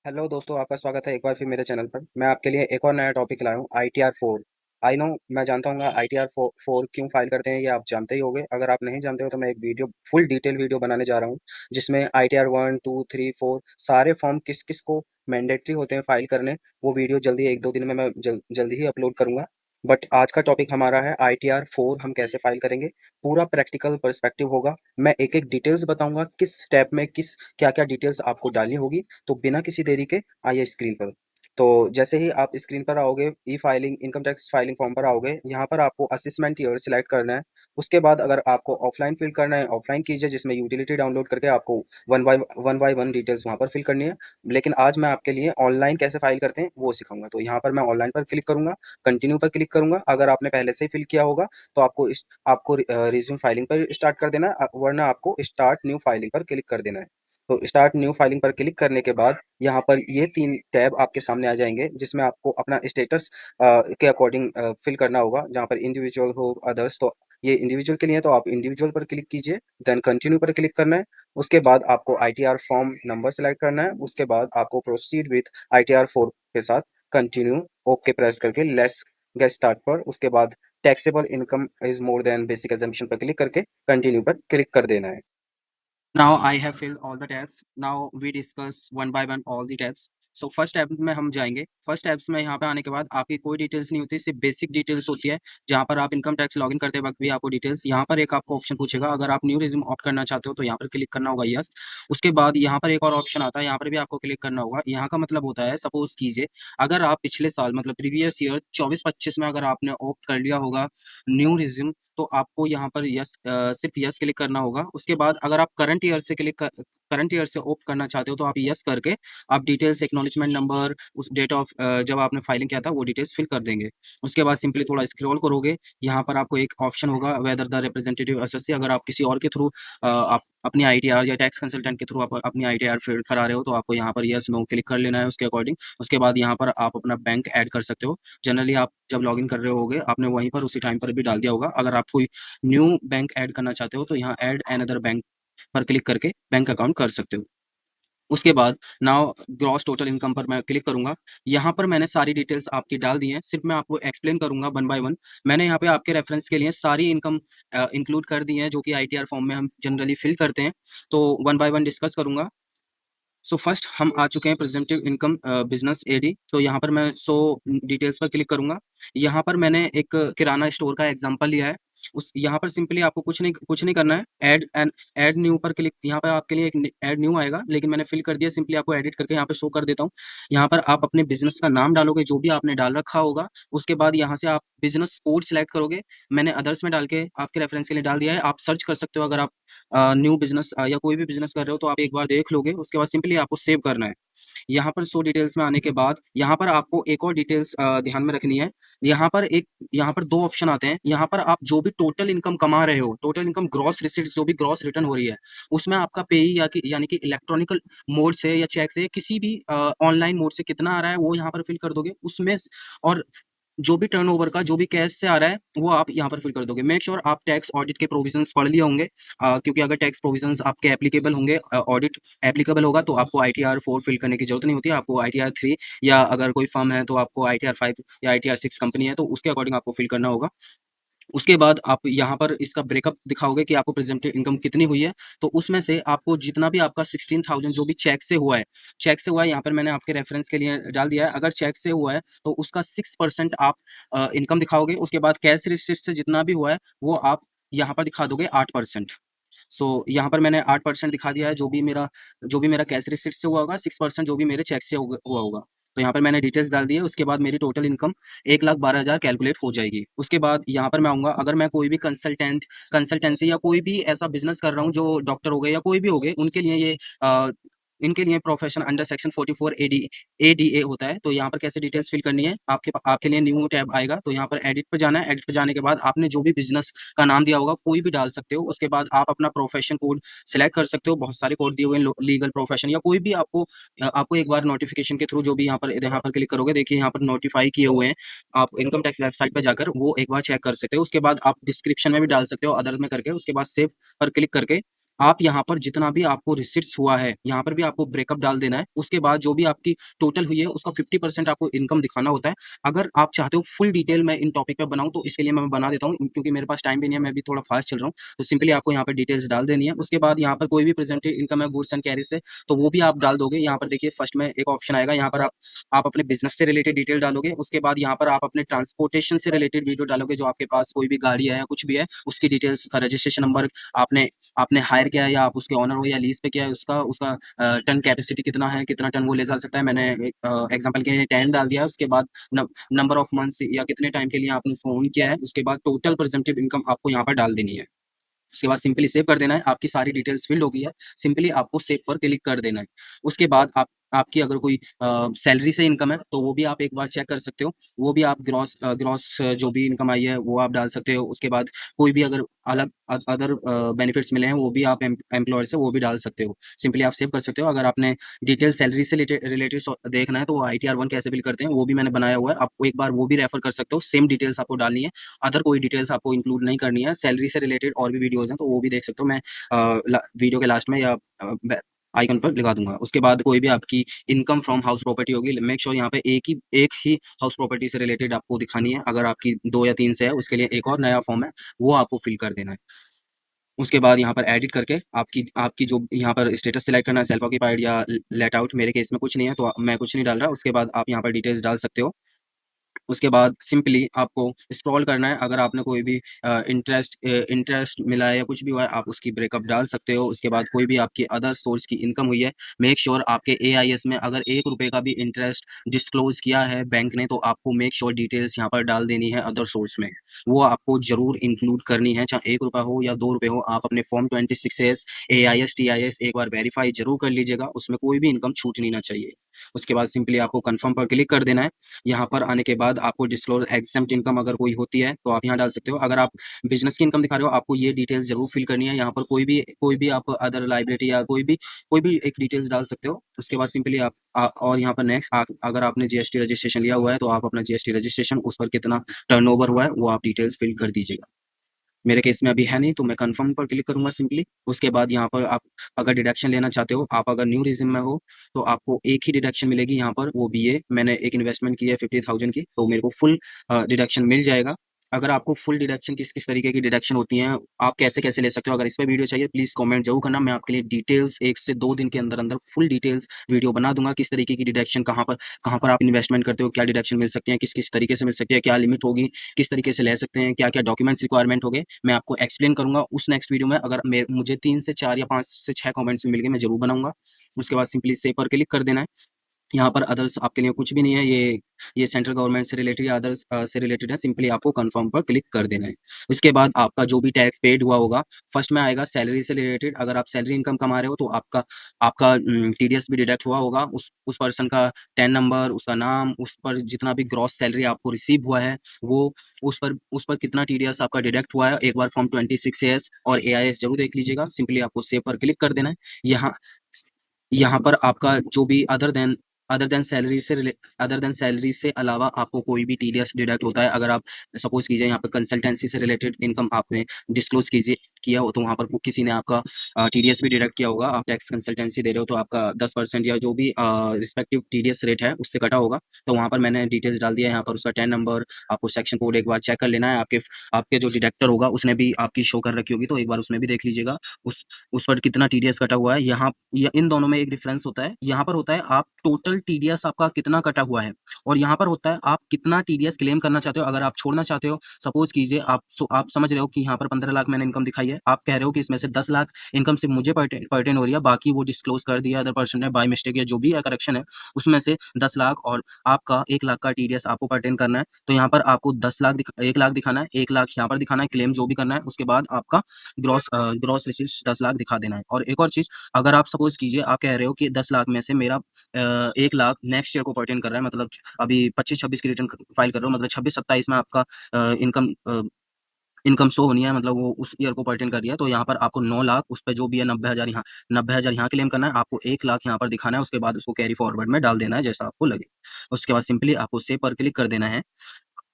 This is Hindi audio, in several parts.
हेलो दोस्तों, आपका स्वागत है एक बार फिर मेरे चैनल पर। मैं आपके लिए एक और नया टॉपिक लाया हूँ, ITR 4। आई नो, मैं जानता हूँ ITR 4 क्यों फाइल करते हैं, ये आप जानते ही होंगे। अगर आप नहीं जानते हो तो मैं एक वीडियो, फुल डिटेल वीडियो बनाने जा रहा हूँ, जिसमें ITR 1, 2, 3, 4 सारे फॉर्म किस किस को मैंडेटरी होते हैं फाइल करने। वो वीडियो जल्दी, एक दो दिन में मैं जल्दी ही अपलोड करूंगा। बट आज का टॉपिक हमारा है ITR 4 हम कैसे फाइल करेंगे। पूरा प्रैक्टिकल पर्सपेक्टिव होगा। मैं एक एक डिटेल्स बताऊंगा, किस स्टेप में किस क्या क्या डिटेल्स आपको डालनी होगी। तो बिना किसी देरी के आइए स्क्रीन पर। तो जैसे ही आप स्क्रीन पर आओगे, ई filing income tax filing form पर आओगे, यहाँ पर आपको असेसमेंट ईयर सिलेक्ट करना है। उसके बाद अगर आपको ऑफलाइन फिल करना है, ऑफलाइन कीजिए, जिसमें यूटिलिटी डाउनलोड करके आपको वन बाय वन डिटेल्स वहाँ पर फिल करनी है। लेकिन आज मैं आपके लिए ऑनलाइन कैसे फाइल करते हैं वो सिखाऊंगा। तो यहाँ पर मैं ऑनलाइन पर क्लिक करूंगा, कंटिन्यू पर क्लिक करूंगा। अगर आपने पहले से ही फिल किया होगा तो आपको रिज्यूम फाइलिंग पर स्टार्ट कर देना है, वरना आपको स्टार्ट न्यू फाइलिंग पर क्लिक कर देना है। तो स्टार्ट न्यू फाइलिंग पर क्लिक करने के बाद यहाँ पर ये 3 टैब आपके सामने आ जाएंगे, जिसमें आपको अपना स्टेटस के अकॉर्डिंग फिल करना होगा। जहाँ पर इंडिविजुअल हो, अदर्स, तो ये इंडिविजुअल के लिए है, तो आप इंडिविजुअल पर क्लिक कीजिए। देन कंटिन्यू पर क्लिक करना है। उसके बाद आपको ITR फॉर्म नंबर सेलेक्ट करना है। उसके बाद आपको प्रोसीड विथ ITR 4 के साथ कंटिन्यू ओके प्रेस करके लेट्स गेट स्टार्ट पर, उसके बाद taxable income is more than basic assumption पर क्लिक करके कंटिन्यू पर क्लिक कर देना है। Now I have filled all the tabs. Now we discuss one by one all the tabs. So first tab में हम जाएंगे। फर्स्ट टैब्स में यहाँ पे आने के बाद आपकी कोई डिटेल्स नहीं होती, सिर्फ बेसिक डिटेल्स होती है। जहाँ पर आप इनकम टैक्स लॉगिन करते वक्त भी आपको डिटेल्स, यहाँ पर एक आपको ऑप्शन पूछेगा। अगर आप न्यू रिज्यूम ऑप्ट करना चाहते हो तो यहाँ पर क्लिक करना होगा यस। उसके बाद यहाँ पर एक और ऑप्शन आता है, यहाँ पर भी आपको क्लिक करना होगा। यहाँ का मतलब होता है, सपोज कीजिए अगर आप पिछले साल मतलब प्रीवियस ईयर 24-25 में अगर आपने ऑप्ट कर लिया होगा न्यू रिज्यूम, तो आपको यहाँ पर यस, सिर्फ यस क्लिक करना होगा। उसके बाद अगर आप करंट ईयर से ऑप्ट करना चाहते हो तो आप यस करके आप डिटेल्स, एक्नॉलेजमेंट नंबर, उस डेट ऑफ जब आपने फाइलिंग किया था वो डिटेल्स फिल कर देंगे। उसके बाद सिंपली थोड़ा स्क्रॉल करोगे, यहाँ पर आपको एक ऑप्शन होगा वेदर द रिप्रेजेंटेटिव असेसी। अगर आप किसी और के थ्रू आप अपनी ITR या टैक्स कंसल्टेंट के थ्रू आप अपनी ITR फिल करा रहे हो, तो आपको यहाँ पर यस नो क्लिक कर लेना है उसके अकॉर्डिंग। उसके बाद यहाँ पर आप अपना बैंक ऐड कर सकते हो। जनरली आप जब लॉगिन कर रहे होगे आपने वहीं पर उसी टाइम पर भी डाल दिया होगा। अगर आप कोई न्यू बैंक ऐड करना चाहते हो तो यहाँ ऐड अनदर बैंक पर क्लिक करके बैंक अकाउंट कर सकते हो। उसके बाद नाउ ग्रॉस टोटल इनकम पर मैं क्लिक करूंगा। यहाँ पर मैंने सारी डिटेल्स आपकी डाल दी हैं, सिर्फ मैं आपको एक्सप्लेन करूंगा वन बाय वन। मैंने यहाँ पे आपके रेफरेंस के लिए सारी इनकम इंक्लूड कर दी हैं, जो कि ITR फॉर्म में हम जनरली फिल करते हैं। तो वन बाय वन डिस्कस करूंगा। सो फर्स्ट हम आ चुके हैं प्रेजेंटिव इनकम बिजनेस AD। तो यहाँ पर मैं डिटेल्स पर क्लिक करूंगा। यहाँ पर मैंने एक किराना स्टोर का एग्जांपल लिया है। उस यहाँ पर सिंपली आपको कुछ नहीं करना है। ऐड न्यू पर क्लिक, यहाँ पर आपके लिए एक ऐड न्यू आएगा, लेकिन मैंने फिल कर दिया। सिंपली आपको एडिट करके यहाँ पे शो कर देता हूँ। यहाँ पर आप अपने बिजनेस का नाम डालोगे जो भी आपने डाल रखा होगा। उसके बाद यहाँ से आप बिजनेस कोड सिलेक्ट करोगे। मैंने अदर्स में डाल के आपके रेफरेंस के लिए डाल दिया है। आप सर्च कर सकते हो, अगर आप न्यू बिजनेस या कोई भी बिजनेस कर रहे हो तो आप एक बार देख लोगे। उसके बाद सिंपली आपको सेव करना है। यहाँ पर डिटेल्स में आने के बाद यहाँ पर आपको एक और डिटेल्स ध्यान में रखनी है। यहाँ पर दो ऑप्शन आते हैं। यहाँ पर आप जो भी टोटल इनकम कमा रहे हो, टोटल इनकम ग्रॉस रिसीट्स जो भी ग्रॉस रिटर्न हो रही है, उसमें आपका पेई यानी कि इलेक्ट्रॉनिकल मोड से या चेक से किसी भी ऑनलाइन मोड से कितना आ रहा है वो यहाँ पर फिल कर दोगे उसमें। और जो भी टर्नओवर का जो भी कैश से आ रहा है वो आप यहाँ पर फिल कर दोगे। मेक श्योर आप टैक्स ऑडिट के प्रोविजंस पढ़ लिए होंगे, क्योंकि अगर टैक्स प्रोविजंस आपके एप्लीकेबल होंगे, ऑडिट एप्लीकेबल होगा, तो आपको ITR 4 फिल करने की जरूरत नहीं होती है। आपको ITR 3, या अगर कोई फर्म है तो आपको ITR 5 या ITR 6 कंपनी है तो उसके अकॉर्डिंग आपको फिल करना होगा। उसके बाद आप यहाँ पर इसका ब्रेकअप दिखाओगे कि आपको प्रेजेंट इनकम कितनी हुई है। तो उसमें से आपको जितना भी आपका 16,000 जो भी चेक से हुआ है, यहाँ पर मैंने आपके रेफरेंस के लिए डाल दिया है। अगर चेक से हुआ है तो उसका 6% आप इनकम दिखाओगे। उसके बाद कैश रिसिप्ट से जितना भी हुआ है वो आप यहाँ पर दिखा दोगे 8%। यहाँ पर मैंने 8% दिखा दिया है। जो भी मेरा कैश रिसिप्ट से हुआ होगा, 6% जो भी मेरे चेक से हुआ होगा। तो यहाँ पर मैंने डिटेल्स डाल दी है। उसके बाद मेरी टोटल इनकम 1,12,000 कैलकुलेट हो जाएगी। उसके बाद यहाँ पर मैं आऊँगा, अगर मैं कोई भी कंसल्टेंसी या कोई भी ऐसा बिजनेस कर रहा हूँ, जो डॉक्टर हो गए या कोई भी हो गए, उनके लिए इनके लिए प्रोफेशन अंडर सेक्शन 44 ADA होता है। तो यहाँ पर कैसे डिटेल्स फिल करनी है, आपके लिए न्यू टैब आएगा। तो यहाँ पर एडिट पर जाना है। एडिट पर जाने के बाद आपने जो भी बिजनेस का नाम दिया होगा कोई भी डाल सकते हो। उसके बाद आप अपना प्रोफेशन कोड सिलेक्ट कर सकते हो। बहुत सारे कोड दिए हुए हैं, लीगल प्रोफेशन या कोई भी। आपको एक बार नोटिफिकेशन के थ्रू जो भी यहाँ पर क्लिक करोगे, देखिए यहाँ पर नोटिफाई किए हुए हैं। आप इनकम टैक्स वेबसाइट पर जाकर वो एक बार चेक कर सकते हो। उसके बाद आप डिस्क्रिप्शन में भी डाल सकते हो अदर में करके। उसके बाद सेव पर क्लिक करके आप यहाँ पर जितना भी आपको रिसीट्स हुआ है, यहाँ पर भी आपको ब्रेकअप डाल देना है। उसके बाद जो भी आपकी टोटल हुई है, उसका 50% आपको इनकम दिखाना होता है। अगर आप चाहते हो फुल डिटेल मैं इन टॉपिक पे बनाऊँ, तो इसके लिए मैं बना देता हूँ, क्योंकि मेरे पास टाइम भी नहीं है, मैं भी थोड़ा फास्ट चल रहा हूँ। तो सिंपली आपको यहाँ पे डिटेल्स डाल देनी है। उसके बाद यहाँ पर कोई भी प्रेजेंटेड इनकम है गुड्स एंड कैरीज से, तो वो भी आप डाल दोगे। यहाँ पर देखिए फर्स्ट में एक ऑप्शन आएगा, यहाँ पर आप अपने बिज़नेस से रिलेटेड डिटेल डालोगे। उसके बाद यहाँ पर आप अपने ट्रांसपोर्टेशन से रिलेटेड वीडियो डालोगे, जो आपके पास कोई भी गाड़ी है या कुछ भी है, उसकी डिटेल्स का रजिस्ट्रेशन नंबर, आपने आपने हायर किया है या आप उसके ओनर हो या लीज पे किया है, उसका उसका टन कैपेसिटी कितना है, कितना टन वो ले जा सकता है। मैंने एग्जांपल के लिए 10 डाल दिया है। उसके बाद नंबर ऑफ मंथ्स या कितने टाइम के लिए आपने उसको ओन किया है, उसके बाद टोटल प्रेजेंटेड इनकम आपको यहाँ पर डाल देनी है। उसके बाद सिंपली सेव कर देना है। आपकी सारी डिटेल्स फिल हो गई है, सिंपली आपको सेव पर क्लिक कर देना है। उसके बाद आप आपकी अगर कोई सैलरी से इनकम है, तो वो भी आप एक बार चेक कर सकते हो। वो भी आप ग्रॉस ग्रॉस जो भी इनकम आई है वो आप डाल सकते हो। उसके बाद कोई भी अगर अलग अदर बेनिफिट्स मिले हैं, वो भी आप एम्प्लॉयर से वो भी डाल सकते हो। सिंपली आप सेव कर सकते हो। अगर आपने डिटेल सैलरी से रिलेटेड देखना है, तो वो ITR1 कैसे फिल करते हैं वो भी मैंने बनाया हुआ है, आपको एक बार वो भी रेफर कर सकते हो। सेम डिटेल्स आपको डालनी है, अदर कोई डिटेल्स आपको इंक्लूड नहीं करनी है। सैलरी से रिलेटेड और भी वीडियोज़ हैं, तो वो भी देख सकते हो। मैं वीडियो के लास्ट में या आइकन पर लगा दूँगा। उसके बाद कोई भी आपकी इनकम फ्रॉम हाउस प्रॉपर्टी होगी, मेक श्योर यहाँ पे एक ही हाउस प्रॉपर्टी से रिलेटेड आपको दिखानी है। अगर आपकी 2 या 3 से है, उसके लिए एक और नया फॉर्म है, वो आपको फिल कर देना है। उसके बाद यहाँ पर एडिट करके आपकी आपकी जो यहाँ पर स्टेटस सिलेक्ट करना है, सेल्फ ऑक्यूपाइड या लेट आउट। मेरे केस में कुछ नहीं है, तो मैं कुछ नहीं डाल रहा। उसके बाद आप यहाँ पर डिटेल्स डाल सकते हो। उसके बाद सिंपली आपको स्क्रॉल करना है। अगर आपने कोई भी इंटरेस्ट मिला है या कुछ भी हुआ है, आप उसकी ब्रेकअप डाल सकते हो। उसके बाद कोई भी आपकी अदर सोर्स की इनकम हुई है, मेक श्योर आपके AIS में अगर ₹1 का भी इंटरेस्ट डिस्क्लोज किया है बैंक ने, तो आपको मेक श्योर डिटेल्स यहाँ पर डाल देनी है अदर सोर्स में। वो आपको ज़रूर इंक्लूड करनी है, चाहे ₹1 हो या ₹2 हो। आप अपने फॉर्म 26 AIS TIS एक बार वेरीफाई जरूर कर लीजिएगा, उसमें कोई भी इनकम छूटनी ना चाहिए। उसके बाद सिंपली आपको कन्फर्म पर क्लिक कर देना है। यहाँ पर आने के बाद आपको डिस्क्लोज एग्जेम्प्ट इनकम अगर कोई होती है, तो आप यहाँ डाल सकते हो। अगर आप बिजनेस की इनकम दिखा रहे हो, आपको ये डिटेल्स जरूर फिल करनी है। यहाँ पर कोई भी आप अदर लाइबिलिटी या कोई भी एक डिटेल्स डाल सकते हो। उसके बाद सिंपली और यहाँ पर नेक्स्ट, अगर आपने GST रजिस्ट्रेशन लिया हुआ है, तो आप अपना GST रजिस्ट्रेशन, उस पर कितना टर्नओवर हुआ है, वो आप डिटेल्स फिल कर दीजिएगा। मेरे केस में अभी है नहीं, तो मैं कंफर्म पर क्लिक करूंगा सिंपली। उसके बाद यहाँ पर आप अगर डिडक्शन लेना चाहते हो, आप अगर न्यू रिज्यूम में हो, तो आपको एक ही डिडक्शन मिलेगी यहाँ पर, वो भी है मैंने एक इन्वेस्टमेंट की है 50,000 की, तो मेरे को फुल डिडक्शन मिल जाएगा। अगर आपको फुल डिडक्शन किस किस तरीके की डिडक्शन होती हैं, आप कैसे कैसे ले सकते हो, अगर इस पर वीडियो चाहिए प्लीज कमेंट जरूर करना। मैं आपके लिए डिटेल्स 1 से 2 दिन के अंदर अंदर फुल डिटेल्स वीडियो बना दूंगा। किस तरीके की डिडक्शन, कहाँ पर आप इन्वेस्टमेंट करते हो, क्या डिडक्शन मिल सकते हैं, किस किस तरीके से मिल सकती है, क्या लिमिट होगी, किस तरीके से ले सकते हैं, क्या-क्या डॉक्यूमेंट्स रिक्वायरमेंट होंगे, मैं आपको एक्सप्लेन करूँगा उस नेक्स्ट वीडियो में। अगर मुझे 3 से 4 या 5 से 6 कमेंट्स मिल गए, मैं ज़रूर बनाऊँगा। उसके बाद सिंपली सेव पर क्लिक कर देना है। यहाँ पर अदर्स आपके लिए कुछ भी नहीं है, ये सेंट्रल गवर्नमेंट से रिलेटेड या अदर्स से रिलेटेड है। सिंपली आपको कंफर्म पर क्लिक कर देना है। उसके बाद आपका जो भी टैक्स पेड हुआ होगा, फर्स्ट में आएगा सैलरी से रिलेटेड। अगर आप सैलरी इनकम कमा रहे हो, तो आपका आपका TDS भी डिडक्ट हुआ होगा। उस पर्सन का टैन नंबर, उसका नाम, उस पर जितना भी ग्रॉस सैलरी आपको रिसीव हुआ है, वो उस पर कितना TDS आपका डिडक्ट हुआ है, एक बार फॉर्म 26 और AIS जरूर देख लीजिएगा। सिंपली आपको सेव पर क्लिक कर देना है। यहाँ यहाँ पर आपका जो भी अदर देन सैलरी से अलावा आपको कोई भी TDS डिडक्ट होता है। अगर आप सपोज कीजिए यहाँ पर कंसल्टेंसी से रिलेटेड इनकम आपने डिस्क्लोज किया हो, तो वहाँ पर किसी ने आपका TDS भी डिडक्ट किया होगा। आप टैक्स कंसल्टेंसी दे रहे हो, तो आपका 10% या जो भी रिस्पेक्टिव TDS रेट है, उससे कटा होगा। तो वहाँ पर मैंने डिटेल्स डाल दिया है। यहाँ पर उसका टैन नंबर, आपको सेक्शन कोड एक बार चेक कर लेना है। आपके जो डिडक्टर होगा, उसने भी आपकी शो कर रखी होगी, तो एक बार उसमें भी देख लीजिएगा उस उस पर कितना TDS कटा हुआ है। इन दोनों में एक डिफरेंस होता है। यहाँ पर होता है आप टोटल TDS आपका कितना कटा हुआ है, और यहाँ पर होता है आप कितना TDS क्लेम करना चाहते हो। अगर आप छोड़ना चाहते हो, सपोज कीजिए आप समझ रहे हो कि यहाँ पर 15 लाख मैंने इनकम दिखाई है, आप कह रहे हो कि इसमें से 10 लाख इनकम सिर्फ मुझे पर्टेन हो रही है, बाकी वो डिस्क्लोज कर दिया अदर पर्सन ने बाय मिस्टेक या जो भी करेक्शन है, उसमें से 10 लाख और आपका 1 लाख का TDS आपको पर्टेन करना है। तो यहाँ पर आपको 1 लाख दिखाना है, 1 लाख यहाँ पर दिखाना है, क्लेम जो भी करना है। उसके बाद आपका ग्रॉस रिसीट्स 10 लाख दिखा देना है। और एक और चीज, अगर आप सपोज कीजिए आप कह रहे हो कि 10 लाख में से मेरा 1 लाख नेक्स्ट ईयर को पर्टेन कर रहा है, मतलब अभी 25-26 की रिटर्न फाइल कर रहे हो, मतलब 26-27 में आपका इनकम इनकम शो होनी है, मतलब वो उस ईयर को पर्टेन कर रही है। तो यहाँ पर आपको 9 लाख, उस पर जो भी है 90,000 यहाँ क्लेम करना है, आपको 1 लाख यहाँ पर दिखाना है। उसके बाद उसको कैरी फॉरवर्ड में डाल देना है, जैसा आपको लगे। उसके बाद सिंपली आपको सेव पर क्लिक कर देना है।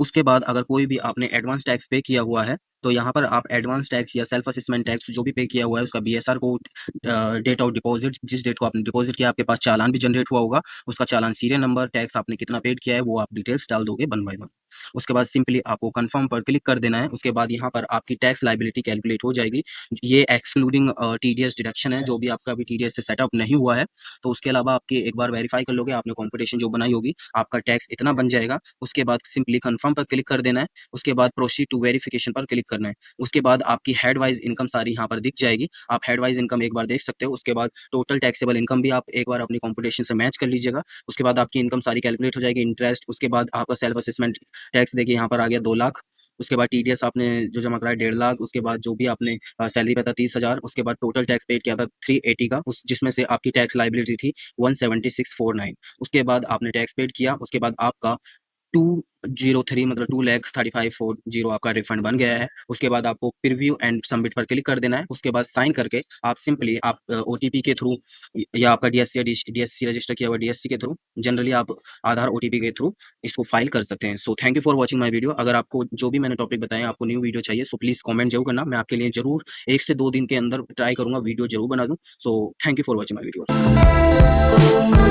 उसके बाद अगर कोई भी आपने एडवांस टैक्स पे किया हुआ है, तो यहाँ पर आप एडवांस टैक्स या सेल्फ असेसमेंट टैक्स जो भी पे किया हुआ है, उसका BSR code, date of deposit, जिस डेट को आपने डिपॉज़िट किया, आपके पास चालान भी जनरेट हुआ होगा, उसका चालान सीरियल नंबर, टैक्स आपने कितना पेड किया है, वो आप डिटेल्स डाल दोगे वन बाय वन। उसके बाद सिंपली आपको कन्फर्म पर क्लिक कर देना है। उसके बाद यहाँ पर आपकी टैक्स लायबिलिटी कैलकुलेट हो जाएगी। ये एक्सक्लूडिंग टीडीएस डिडक्शन है, जो भी आपका अभी टीडीएस से सेटअप नहीं हुआ है। तो उसके अलावा आपकी एक बार वेरीफाई कर लोगे, आपने कंपटीशन जो बनाई होगी, आपका टैक्स इतना बन जाएगा। उसके बाद सिंपली कन्फर्म पर क्लिक कर देना है। उसके बाद प्रोसीड टू वेरिफिकेशन पर क्लिक करना है। उसके बाद आपकी हेड वाइज इनकम सारी यहाँ पर दिख जाएगी। आप हेड वाइज इनकम एक बार देख सकते हो। उसके बाद टोटल टैक्सेबल इनकम भी आप एक बार अपनी कंपटीशन से मैच कर लीजिएगा। उसके बाद आपकी इनकम सारी कैलकुलेट हो जाएगी, इंटरेस्ट। उसके बाद आपका सेल्फ असेसमेंट टैक्स देखिए यहाँ पर आ गया 2 लाख। उसके बाद टीडीएस आपने जो जमा कराया 1.5 लाख। उसके बाद जो भी आपने सैलरी पे था 30,000। उसके बाद टोटल टैक्स पेड किया था 380 का, उस जिसमें से आपकी टैक्स लाइबिलिटी थी 17649। उसके बाद आपने टैक्स पेड किया। उसके बाद आपका 203 मतलब 2,35,440 आपका रिफंड बन गया है। उसके बाद आपको प्रीव्यू एंड सबमिट पर क्लिक कर देना है। उसके बाद साइन करके आप सिंपली आप ओटीपी के थ्रू या आपका डीएससी रजिस्टर किया हुआ डीएससी के थ्रू, जनरली आप आधार ओटीपी के थ्रू इसको फाइल कर सकते हैं। So thank you for watching my video. अगर आपको जो भी मैंने टॉपिक बताया, आपको न्यू वीडियो चाहिए, सो प्लीज़ कमेंट जरूर करना। मैं आपके लिए जरूर 1 से 2 दिन के अंदर ट्राई करूँगा, वीडियो जरूर बना दूँ। So thank you for watching my video.